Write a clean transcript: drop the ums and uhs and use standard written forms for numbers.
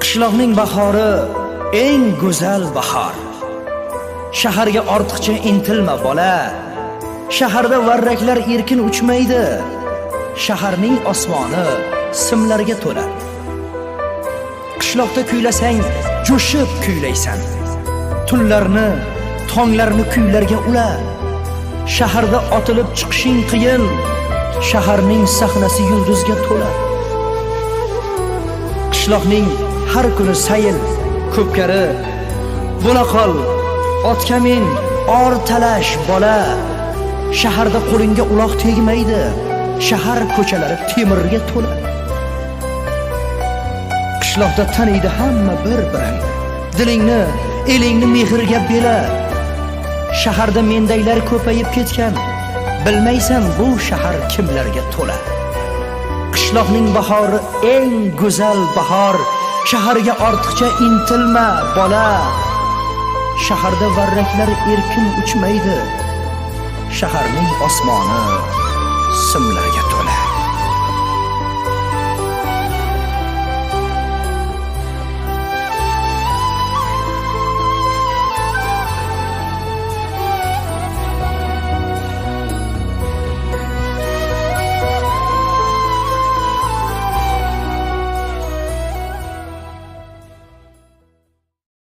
Qishloqning bahori eng go'zal bahor. Shaharga ortiqcha intilma bola. Shaharda varraklar erkin uchmaydi. Shaharning osmoni simlarga to'la. Qishloqda kuylasang, jo'shib kuylaysan. Tunlarni, tonglarni kuylarga ula. Shaharda otilib chiqishing qiyin. Shaharning sahnasi yulduzga to'la. Qishloqning har kuni sayil, ko'pkari, bo'la qol, otga min, or talash bola. Shaharda qo'lingga uloq tegmaydi. Shahar ko'chalari temirga to'la. Qishloqda taniydi hamma bir-birini. Dilingni, elingni mehrga bela. Shaharda mendaylar ko'payib ketgan. Bilmaysan bu shahar kimlarga to'la. Qishloqning bahori eng go'zal bahor. Shaharga ortiqcha intilma bola. Shaharda varraklar erkin uchmaydi. Shaharning osmoni simlarga to'la.